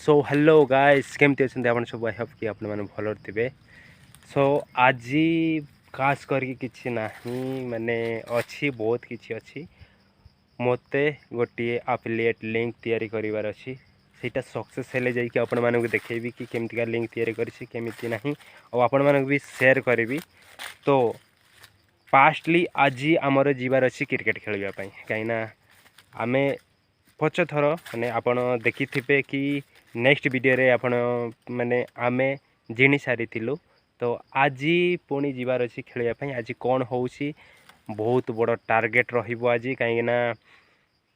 So hello guys केमती अच्छा आप सब आई होप कि आप भल थे। सो आज खास करके किसी ना माने अच्छी बहुत किसी अच्छी मते गोटे एफिलिएट लिंक तैयारी करिवार अच्छी सेटा सक्सेस हेले जाइए आपण मानक देखेबी कि केमतिका लिंक तैयारी करिछि केमिति नाही और आपण मानक भी शेयर करी। तो फास्टली आज आमर जीवार अच्छी क्रिकेट खेलवा कहीं आमे पच थर माने आपण देखिथिबे कि नेक्स्ट वीडियो रे आपण माने आमे जिणी सारी थिलु। तो आज पुणी जीवार अच्छी खेलवाई आज कौन होउछि बहुत बड़ टार्गेट रहिबो आज कहीं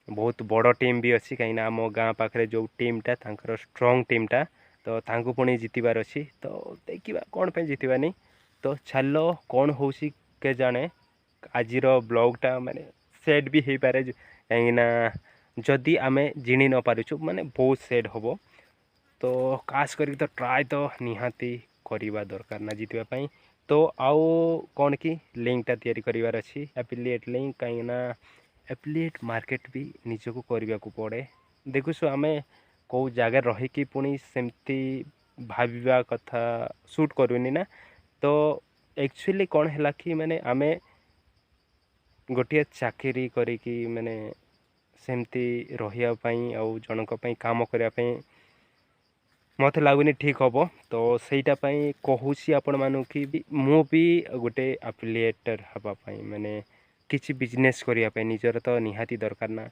बहुत बड़ टीम भी अच्छी कहीं आम गाँ पाखे जो टीमटा तांकर स्ट्रॉन्ग टीमटा तो तांको पुणी जितबार अच्छी। तो देखा कौन पे जितबानी तो चलो कौन होउछि के जाने आजिर ब्लॉगटा माने सेट भी हो पारे कहीं जदि आमे जिणी न पारुछु माने बहुत सेट हम। तो खास करी तो ट्राए तो निहाती करवा दरकार ना जितवा पाई। तो आउ कौन कि लिंकटा तैयारी करिवार अच्छी एफिलिएट लिंक कहीं एफिलिएट मार्केट भी निजको करने को पड़े। देखुछु आमे कौ जगह रहीकि पुणी सेमती भाविबा कथा शूट करूनी ना। तो एक्चुअली कौन है कि माने आमे गोटे चाकरी करिकी माने सेमती रहिया पई आउ जनक पई काम करिया पई मत लगुनि ठीक हम। तो सहीटा कहूँ आपण मानू कि मु भी गोटे एफिलिएटर हवापाई माने किसी बिजनेस करने निजर तो निहाती दरकार ना।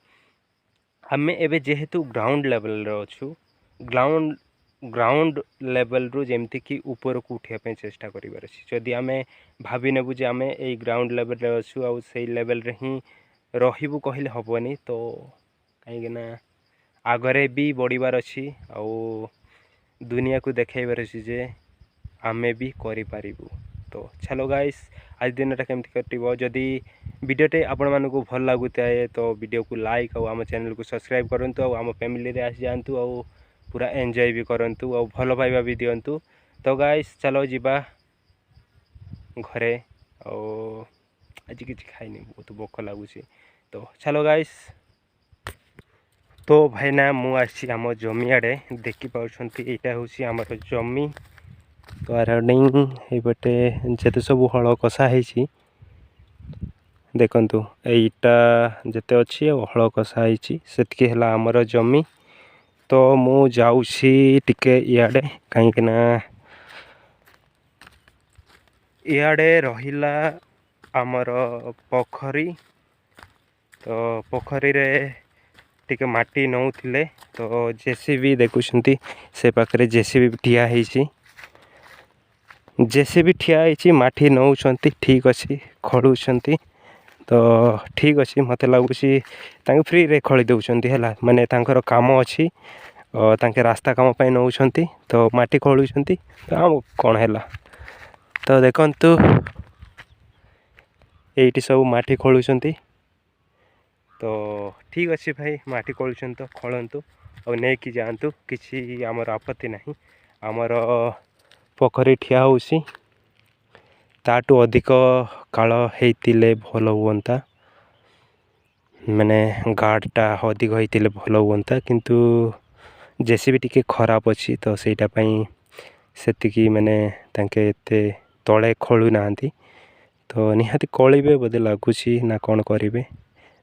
आमे एबे जेहेतु ग्राउंड लेवल रो अछु ग्राउंड लेवल रु जेमती कि ऊपर को उठिया चेष्टा करिवार अछि। जदि आमे भाबी नेबु जे आमे ए ग्राउंड लेवल रे अछु आ सेई लेवल रे ही रहिबु कहले हबनी। तो कहीं आगरे भी बढ़िबार अच्छी आ दुनिया को देखाइबार अच्छी जे आमे भी करि पारिबु। तो चलो गाइस आज दिनटा केमती कटिबो जदि वीडियोटे आपण मानकु भल लागुताए तो वीडियो को लाइक और आम चैनल को सब्सक्राइब करंतु और आम फैमिली रे आसी जांतु और पूरा एंजॉय भी करंतु और भल पाइबा भी दियंतु। तो गाइस चलो जीवा घरे और आज किसी खाइनी बहुत भोक लगुच। तो चलो गाइस तो भाई ना मु आसी आम जमी आड़े देखि पाउछंती एटा होसी हमर जमी। तो अराउंडिंग एपटे जेते सब हल कषा है देखंतु एटा जेते अच्छी हल कषा सेतकी है आमर जमी। तो मु जाउछि टिके इयाडे कहीं इयाडे रहिला आमर पोखरी। तो पोखरी रे टिके माटी नौथिले तो जेसीबी देखुछंती से पाखरे जेसीबी ठिया ହେଇଛି जेसीबी ठिया ହେଇଛି माटी नौछंती ठीक अच्छी खड़ुछंती। तो ठीक अच्छी मते लागुछि तांके फ्री रे खଳି दउछंती हैला माने तांकर काम अछि और तांके रास्ता काम पय नौछंती तो माटी खळुछंती। तो हम कोन हैला तो देखंतु एइटी सब माटी खळुछंती। तो ठीक अच्छे भाई माटी खळुछंती तो खळंतु और नहीं कि जातु किसी आमर आपत्ति नहीं। आमर पोखरी ठिया होउसी ताटू अधिक काल हेतिले भल हुअंता माने गार्डटा अधिक हेतिले भल हुअंता किंतु जेसीबी टिके खराब अच्छी। तो सेटा पई सेतिकी माने तांके एते तळे खळु नांती तो निहाती कळिबे बोधे लागुछि ना कोन करिवे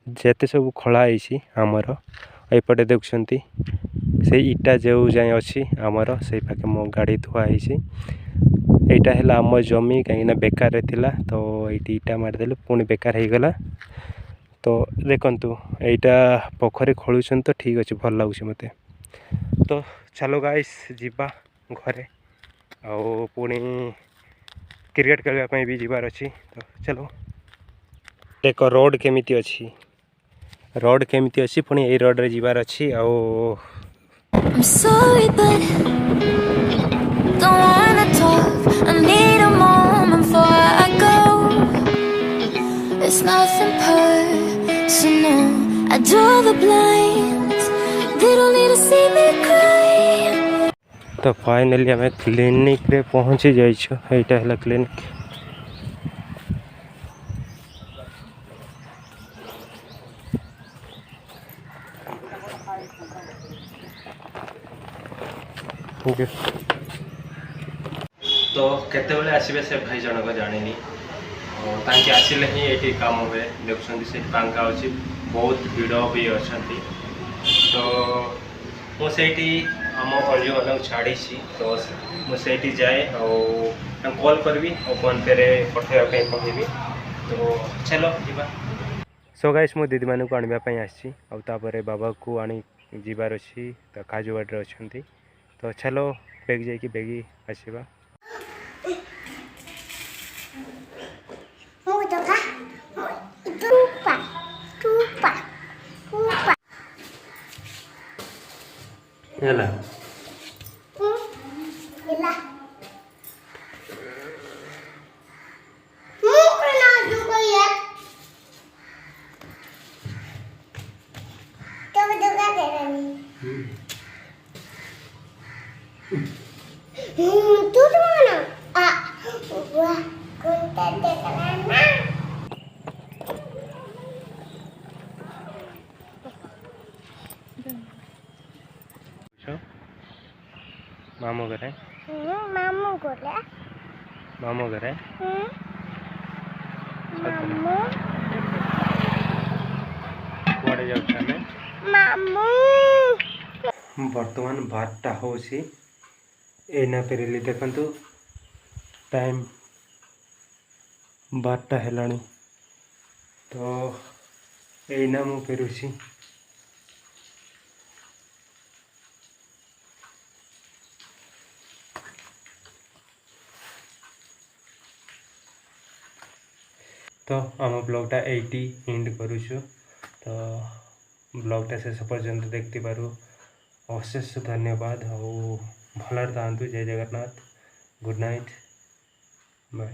जेते सब खळा आइछि आमर एपटे देखुछंती से इटा जो जाए अच्छी आमर से पाखे मो गाड़ी थुआ है। एटा है आम जमी कहीं बेकार थिला तो ये इटा मारदेले पुणी बेकार हो गला। तो देखंतु एटा पोखरी खळुछन तो ठीक अच्छे भल लगुच मते। तो चलो गाइस जीवा घरे आउ पुणी क्रिकेट खेलवाई भी जीवार अच्छी। तो चलो एक रोड केमिति अच्छी रोड केमिति अच्छी पुणी ए रोड रे जीवार अच्छी आउ I'm sorry, but don't wanna talk. I need a moment before I go. It's nothing personal. I draw the blinds. They don't need to see me cry. तो फाइनली आम क्लिनिक रे पहुँची जाइछु। एटा है क्लिनिक। Thank you. तो केतेबेले आसबे से भाई जनक जानी ताकि आसिले ही ये काम हुए देखुं से फांका अच्छी बहुत भिड़ भी अच्छा। तो मुझे आम अंजु मान छाड़ी तो मुझे जाए और कॉल करी और फोन पे पठेवाई कहबी। तो चलो जीवा। सो गाइस मो दीदी मानक आने आसी आउे बाबा को आनी जीवार अच्छी तो काजुवाड़ी अच्छा। तो चलो बेग जाकि बेगी आसवा। मामू घर है मामू घर है कुआड़े जाऊँ बर्तमान 12टा हो एना फेरली देखु टाइम 12टा है। तो एना मु फेरुसी तो आम ब्लॉगटा एटी एंड करुचु। तो ब्लॉगटा शेष पर्यंत देखते पारु अशेष धन्यवाद और भलरे था। जय जगन्नाथ गुड नाइट बाय।